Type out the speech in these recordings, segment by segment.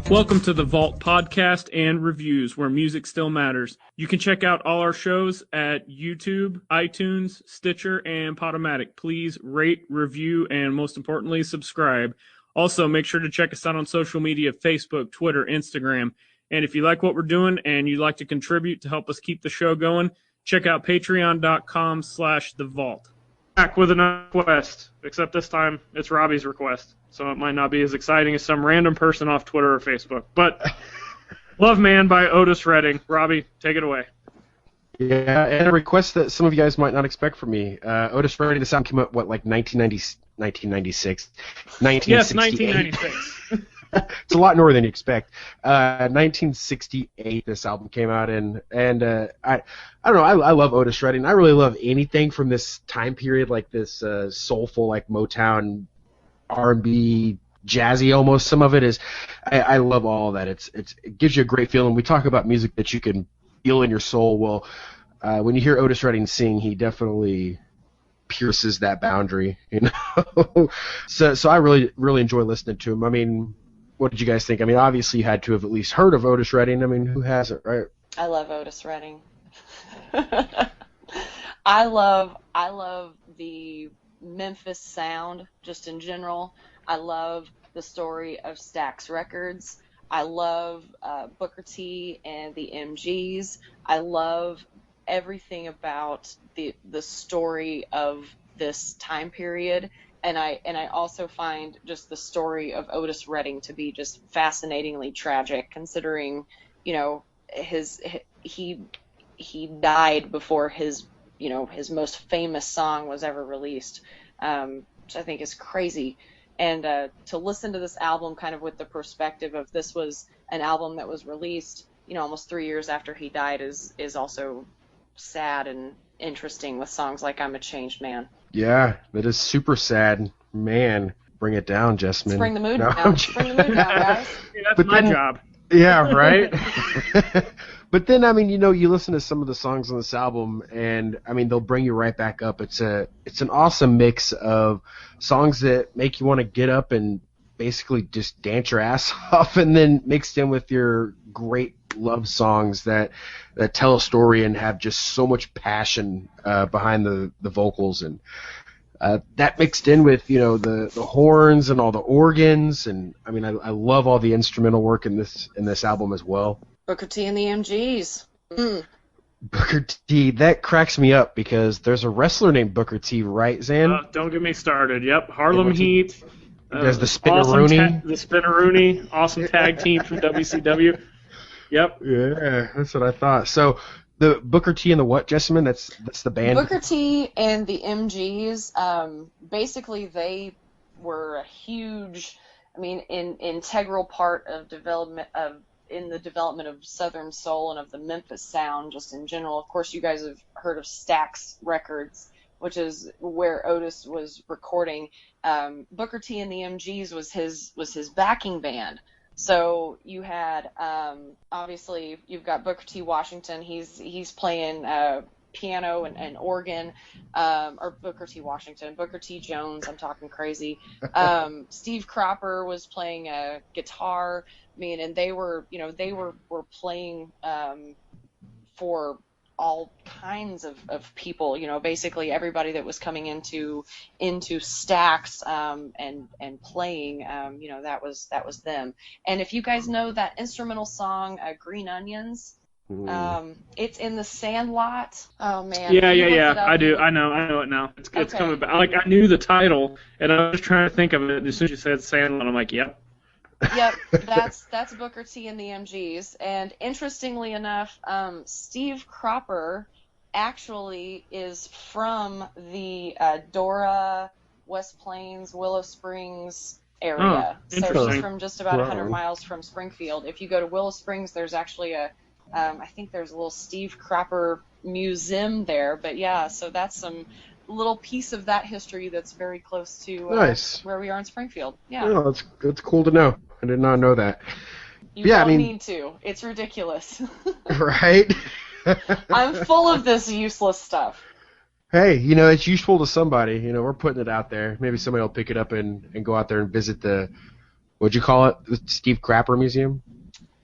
Welcome to the Vault Podcast and Reviews, where music still matters. You can check out all our shows at YouTube, iTunes, Stitcher, and Podomatic. Please rate, review, and most importantly, subscribe. Also, make sure to check us out on social media, Facebook, Twitter, Instagram. And if you like what we're doing and you'd like to contribute to help us keep the show going, check out patreon.com/thevault. Back with another request, except this time it's Robbie's request, so it might not be as exciting as some random person off Twitter or Facebook. But Love Man by Otis Redding. Robbie, take it away. Yeah, and a request that some of you guys might not expect from me. Otis Redding, the sound came out, 1996? 1968. Yes, 1996. It's a lot more than you expect. 1968, this album came out, and I don't know. I love Otis Redding. I really love anything from this time period, like this soulful, like Motown, R&B, jazzy almost. Some of it is. I love all of that. It gives you a great feeling. We talk about music that you can feel in your soul. Well, when you hear Otis Redding sing, he definitely pierces that boundary, you know. So I really enjoy listening to him. I mean, what did you guys think? I mean, obviously you had to have at least heard of Otis Redding. I mean, who hasn't, right? I love Otis Redding. I love the Memphis sound just in general. I love the story of Stax Records. I love Booker T and the MGs. I love everything about the story of this time period. And I also find just the story of Otis Redding to be just fascinatingly tragic, considering, you know, he died before his most famous song was ever released, which I think is crazy. And to listen to this album kind of with the perspective of this was an album that was released, you know, almost 3 years after he died is also sad and interesting, with songs like I'm a Changed Man. Yeah, that is super sad. Man, bring it down, Jessamine. Let's bring the mood down. Bring the mood down, guys. Yeah, that's my job. Yeah, right? But then, I mean, you know, you listen to some of the songs on this album, and, I mean, they'll bring you right back up. It's an awesome mix of songs that make you want to get up and basically just dance your ass off, and then mixed in with your great love songs that tell a story and have just so much passion behind the vocals, and that mixed in with, you know, the horns and all the organs, and I mean, I love all the instrumental work in this album as well. Booker T and the MGs. Booker T, that cracks me up because there's a wrestler named Booker T, right, Zan? Don't get me started. Yep, Harlem Heat. There's the Spinneroonie. The Spinneroonie, awesome tag team from WCW. Yep. Yeah, that's what I thought. So the Booker T and the what, Jessamine? That's the band? Booker T and the MGs, basically they were a huge, integral part of in the development of Southern Soul and of the Memphis sound just in general. Of course, you guys have heard of Stax Records, which is where Otis was recording. Booker T and the MGs was his backing band. So you had, obviously, you've got Booker T. Washington. He's playing piano and organ, or Booker T. Washington. Booker T. Jones, I'm talking crazy. Steve Cropper was playing guitar. And they were playing for all kinds of people, basically everybody that was coming into Stax and playing, that was them. And if you guys know that instrumental song Green Onions, it's in the Sandlot. Oh man. Yeah. I do. I know it now. It's okay. Coming back. Like, I knew the title, and I was trying to think of it as soon as you said Sandlot. I'm like, yep. Yep, that's Booker T and the MGs. And interestingly enough, Steve Cropper actually is from the Dora, West Plains, Willow Springs area. So he's from just about 100 miles from Springfield. If you go to Willow Springs, there's actually I think there's a little Steve Cropper museum there. But yeah, so that's some little piece of that history that's very close to nice. Where we are in Springfield. Yeah. Oh, that's cool to know. I did not know that. You don't need to. It's ridiculous. Right? I'm full of this useless stuff. Hey, it's useful to somebody. We're putting it out there. Maybe somebody will pick it up and go out there and visit what'd you call it? The Steve Crapper Museum?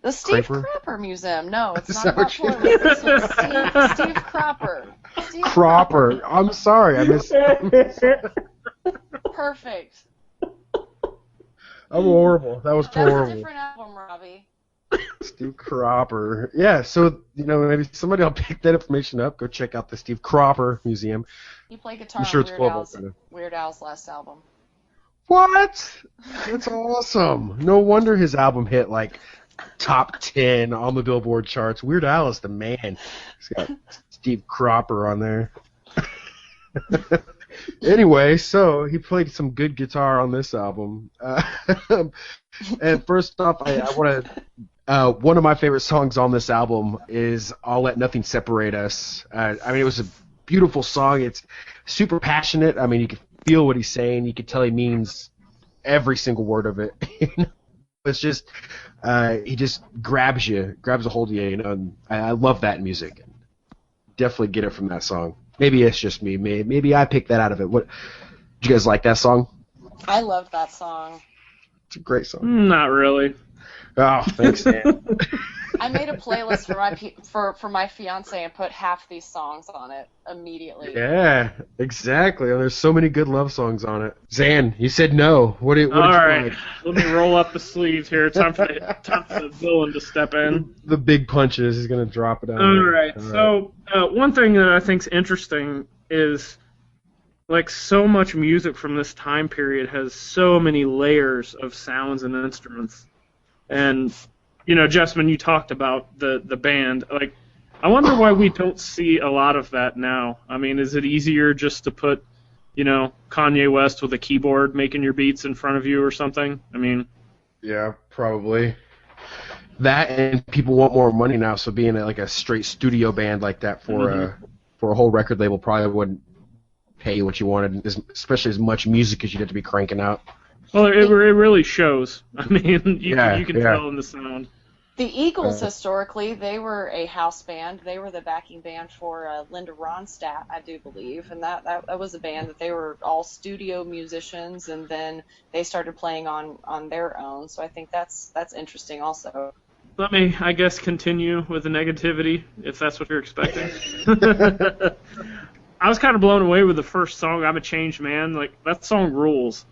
The Steve Crapper Museum. No, it's not about toilets. It's Steve Crapper. Cropper. I'm sorry. I missed. Perfect. I'm horrible. That was horrible. That's a different album, Robbie. Steve Cropper. Yeah, so, maybe somebody will pick that information up. Go check out the Steve Cropper Museum. He played guitar on Weird Al's last album. What? That's awesome. No wonder his album hit, top 10 on the Billboard charts. Weird Al is the man. He's got Steve Cropper on there. Anyway, so he played some good guitar on this album. And first off, I want to... one of my favorite songs on this album is I'll Let Nothing Separate Us. It was a beautiful song. It's super passionate. You can feel what he's saying. You can tell he means every single word of it. It's just... he just grabs a hold of you, and I love that in music. Definitely get it from that song. Maybe it's just me. Maybe I picked that out of it. Did you guys like that song? I love that song. It's a great song. Not really. Oh, thanks, Dan. I made a playlist for my fiance and put half these songs on it immediately. Yeah, exactly. And there's so many good love songs on it. Zan, you said no. What did All you right, like? Let me roll up the sleeves here. Time for the villain to step in. The big punches. He's gonna drop it out. All right. So one thing that I think's interesting is so much music from this time period has so many layers of sounds and instruments. And Jessman, you talked about the band. I wonder why we don't see a lot of that now. Is it easier just to put, Kanye West with a keyboard making your beats in front of you or something? Yeah, probably. That, and people want more money now, so being a straight studio band like that for a whole record label probably wouldn't pay you what you wanted, especially as much music as you'd have to be cranking out. Well, it really shows. You can tell in the sound. The Eagles, historically, they were a house band. They were the backing band for Linda Ronstadt, I do believe, and that was a band that they were all studio musicians, and then they started playing on their own. So I think that's interesting also. Let me, I guess, continue with the negativity, if that's what you're expecting. I was kind of blown away with the first song, I'm a Changed Man. That song rules.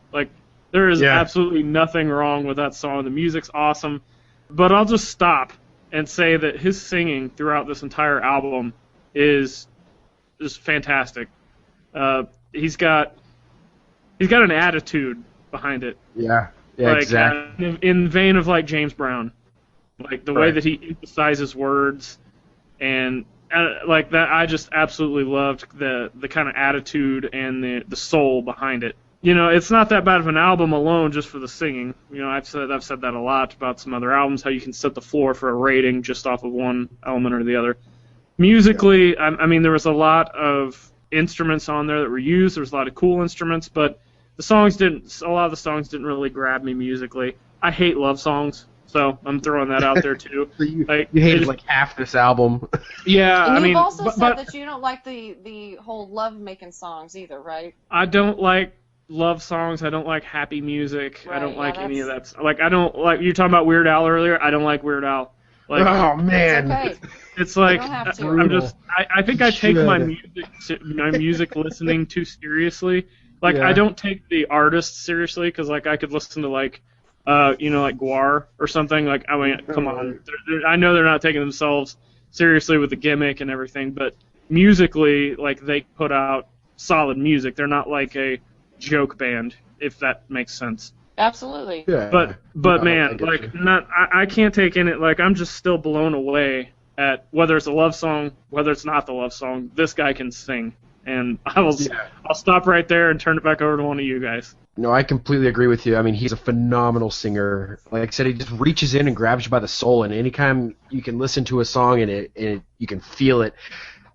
There is absolutely nothing wrong with that song. The music's awesome. But I'll just stop and say that his singing throughout this entire album is fantastic. He's got an attitude behind it. Yeah, exactly. In the vein of James Brown. The way that he emphasizes words and that, I just absolutely loved the kind of attitude and the soul behind it. It's not that bad of an album alone just for the singing. I've said that a lot about some other albums, how you can set the floor for a rating just off of one element or the other. Musically, there was a lot of instruments on there that were used. There was a lot of cool instruments, but a lot of the songs didn't really grab me musically. I hate love songs, so I'm throwing that out there too. So you hated half this album. Yeah, and you've also said that you don't like the whole love-making songs either, right? I don't like love songs. I don't like happy music. Right, I don't like any of that. I don't like. You were talking about Weird Al earlier. I don't like Weird Al. Oh man, it's okay. It's I'm just. I think I take my music listening too seriously. I don't take the artist seriously because I could listen to Guar or something. Come on. I know they're not taking themselves seriously with the gimmick and everything, but musically, they put out solid music. They're not like a joke band, if that makes sense. Absolutely. Yeah. But man, I can't take in it. I'm just still blown away at whether it's a love song, whether it's not the love song. This guy can sing, and I'll stop right there and turn it back over to one of you guys. No, I completely agree with you. He's a phenomenal singer. Like I said, he just reaches in and grabs you by the soul, and anytime you can listen to a song and you can feel it,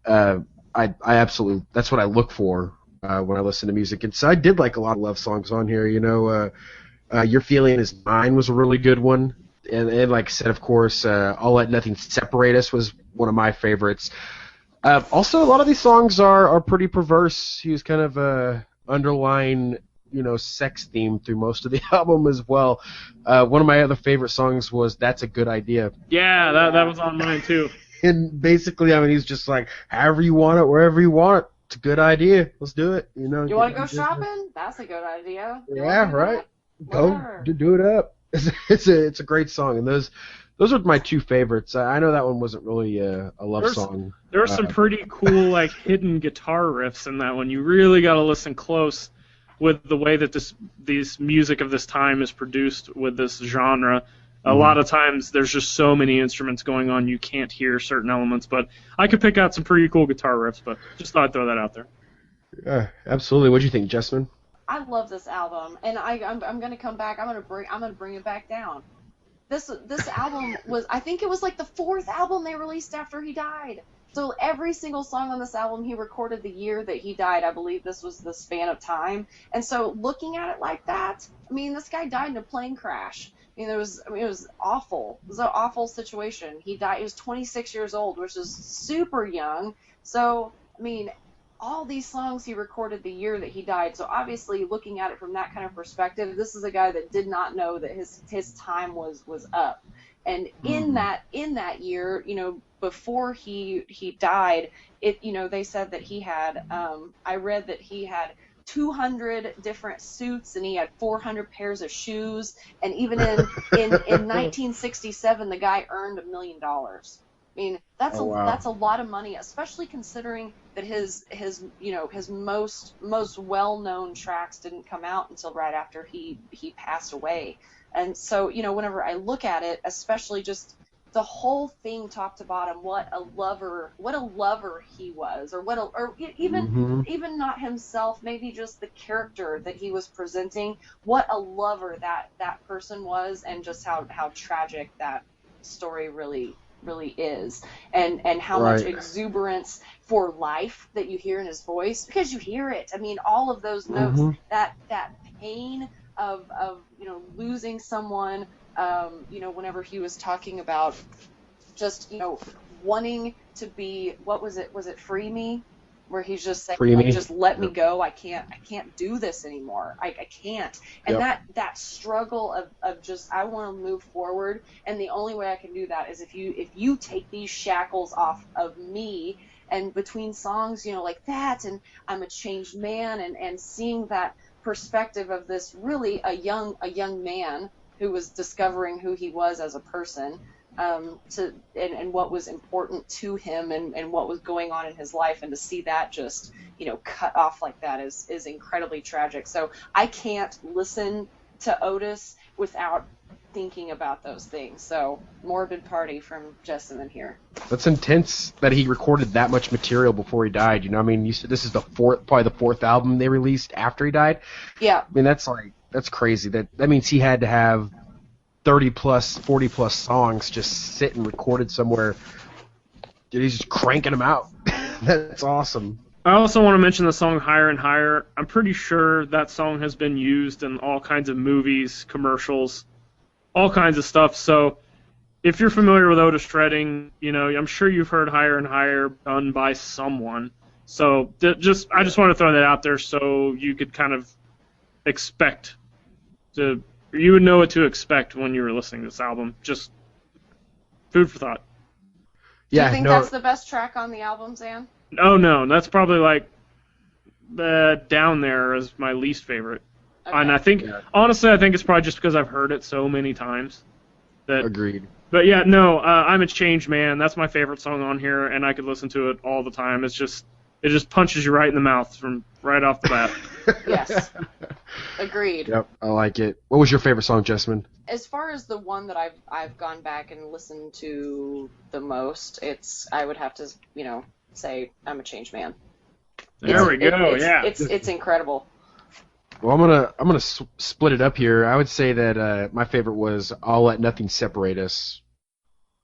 I absolutely, that's what I look for when I listen to music. And so I did like a lot of love songs on here. Your Feeling Is Mine was a really good one. And like I said, of course, I'll Let Nothing Separate Us was one of my favorites. Also, a lot of these songs are pretty perverse. He was kind of underlying, sex theme through most of the album as well. One of my other favorite songs was That's a Good Idea. Yeah, that was on mine too. And basically, I mean, he's just like, however you want it, wherever you want it. It's a good idea. Let's do it. You want to go shopping? That's a good idea. Yeah, right. Go do it up. It's a great song, and those are my two favorites. I know that one wasn't really a love song. There are some pretty cool like hidden guitar riffs in that one. You really got to listen close with the way that this music of this time is produced with this genre. A lot of times there's just so many instruments going on you can't hear certain elements, but I could pick out some pretty cool guitar riffs, but just thought I'd throw that out there. Yeah, absolutely. What do you think, Jessamine? I love this album, and I'm going to come back. I'm going to bring it back down. This album was, I think it was like the 4th album they released after he died. So every single song on this album he recorded the year that he died. I believe this was the span of time. And so looking at it like that, I mean, this guy died in a plane crash. It was awful. It was an awful situation. He died. He was 26 years old, which is super young. So, I mean, all these songs he recorded the year that he died. So obviously, looking at it from that kind of perspective, this is a guy that did not know that his time was up. And in that year, before he died, they said that he had. I read that he had 200 different suits, and he had 400 pairs of shoes, and even in 1967 the guy earned $1 million. I mean, that's a lot of money, especially considering that his most well-known tracks didn't come out until right after he passed away. And so, whenever I look at it, especially just the whole thing top to bottom, what a lover he was, or even not himself, maybe just the character that he was presenting, what a lover that person was, and just how tragic that story really is, and how much exuberance for life that you hear in his voice, because you hear it. I mean, all of those notes, that pain of losing someone. Whenever he was talking about just, wanting to be, what was it? Was it Free Me? Where he's just saying, just let me go. I can't do this anymore. I can't. And that struggle of just, I want to move forward. And the only way I can do that is if you take these shackles off of me. And between songs, like that, and I'm a changed man, and seeing that perspective of this really a young man who was discovering who he was as a person, and what was important to him, and what was going on in his life, and to see that just cut off like that is incredibly tragic. So I can't listen to Otis without thinking about those things. So Morbid Party from Jessamine here. That's intense that he recorded that much material before he died. I mean, you said this is probably the 4th album they released after he died. Yeah. I mean, that's crazy. That means he had to have 30 plus, 40 plus songs just sitting recorded somewhere. Dude, he's just cranking them out. That's awesome. I also want to mention the song Higher and Higher. I'm pretty sure that song has been used in all kinds of movies, commercials, all kinds of stuff. So if you're familiar with Otis Redding, I'm sure you've heard Higher and Higher done by someone. So I just want to throw that out there so you could kind of you would know what to expect when you were listening to this album. Just food for thought. Do you think that's the best track on the album, Zan? Oh, no. That's probably like down there as my least favorite. Okay. And I think, honestly, it's probably just because I've heard it so many times. Agreed. But yeah, no, I'm a Changed Man. That's my favorite song on here, and I could listen to it all the time. It just punches you right in the mouth from right off the bat. Yes. Agreed. Yep, I like it. What was your favorite song, Jessamine? As far as the one that I've gone back and listened to the most, I would have to, say I'm a Changed Man. There we go. It's incredible. Well, I'm gonna split it up here. I would say that my favorite was I'll Let Nothing Separate Us,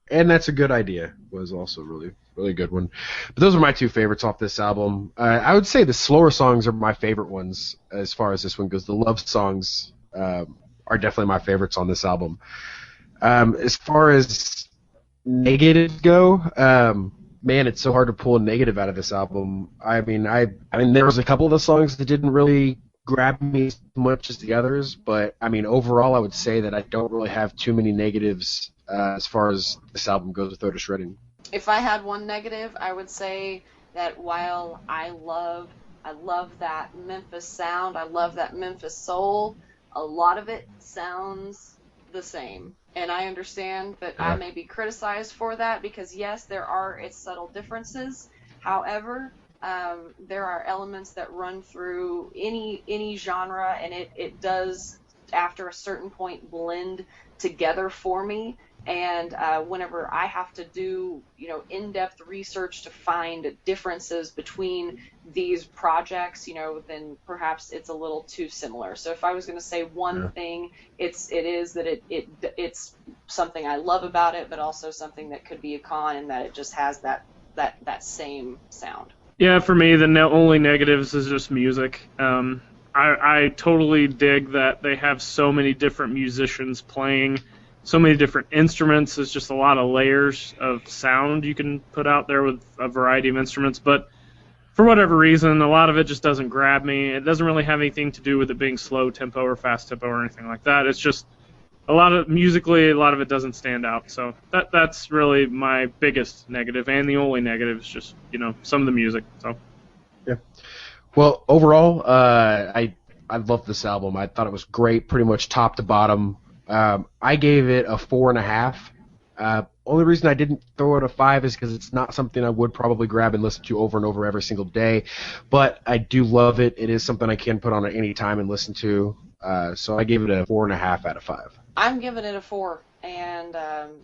and That's a Good Idea was also really, really good one. But those are my two favorites off this album. I would say the slower songs are my favorite ones as far as this one goes. The love songs are definitely my favorites on this album. As far as negatives go, man, it's so hard to pull a negative out of this album. I mean, there was a couple of the songs that didn't really grab me as much as the others, but I mean, overall, I would say that I don't really have too many negatives as far as this album goes with Otis Redding. If I had one negative, I would say that while I love that Memphis sound, I love that Memphis soul, a lot of it sounds the same. And I understand that I may be criticized for that because, yes, there are its subtle differences. However, there are elements that run through any genre, and it does, after a certain point, blend together for me. And whenever I have to do, in-depth research to find differences between these projects, then perhaps it's a little too similar. So if I was going to say one thing, it is that it's something I love about it, but also something that could be a con, in that it just has that same sound. Yeah, for me, the only negatives is just music. I totally dig that they have so many different musicians playing so many different instruments. There's just a lot of layers of sound you can put out there with a variety of instruments, but for whatever reason, a lot of it just doesn't grab me. It doesn't really have anything to do with it being slow tempo or fast tempo or anything like that. It's just musically, a lot of it doesn't stand out. So that's really my biggest negative, and the only negative is just, some of the music. So yeah. Well, overall, I loved this album. I thought it was great, pretty much top to bottom. I gave it a 4.5. Only reason I didn't throw it a 5 is because it's not something I would probably grab and listen to over and over every single day. But I do love it. It is something I can put on at any time and listen to. So I gave it a 4.5 out of 5. I'm giving it a 4, and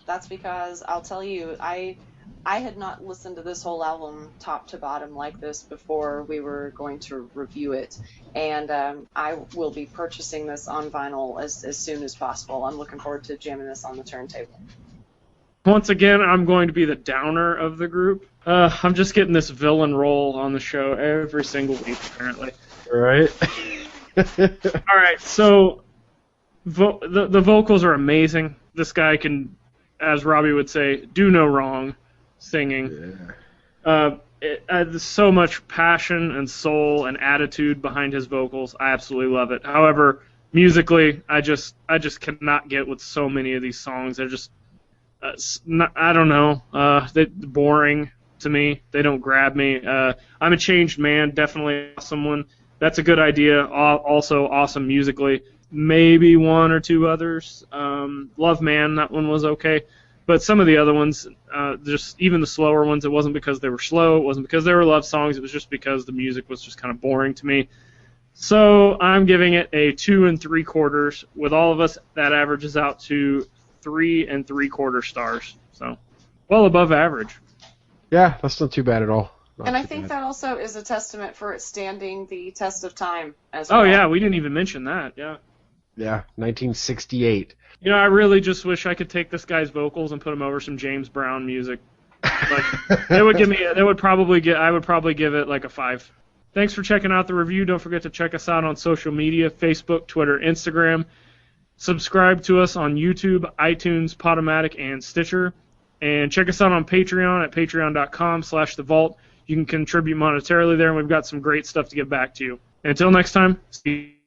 that's because I'll tell you, I had not listened to this whole album top to bottom like this before we were going to review it, and I will be purchasing this on vinyl as soon as possible. I'm looking forward to jamming this on the turntable. Once again, I'm going to be the downer of the group. I'm just getting this villain role on the show every single week, apparently. Right. All right, so the vocals are amazing. This guy can, as Robbie would say, do no wrong singing. Yeah. There's so much passion and soul and attitude behind his vocals. I absolutely love it. However, musically, I just cannot get with so many of these songs. They're just, I don't know, they're boring to me. They don't grab me. I'm a Changed Man, definitely awesome one. That's a good idea. Also awesome musically. Maybe one or two others. Love Man, that one was okay. But some of the other ones, just even the slower ones, it wasn't because they were slow, it wasn't because they were love songs, it was just because the music was just kind of boring to me. So I'm giving it a 2 3/4. With all of us, that averages out to 3 3/4 stars. So well above average. Yeah, that's not too bad at all. And I think that also is a testament for it standing the test of time as well. Oh yeah, we didn't even mention that. Yeah. Yeah, 1968. I really just wish I could take this guy's vocals and put them over some James Brown music. Like, I would probably give it like a 5. Thanks for checking out the review. Don't forget to check us out on social media, Facebook, Twitter, Instagram. Subscribe to us on YouTube, iTunes, Podomatic, and Stitcher. And check us out on Patreon at patreon.com/thevault. You can contribute monetarily there, and we've got some great stuff to get back to you. And until next time, see you.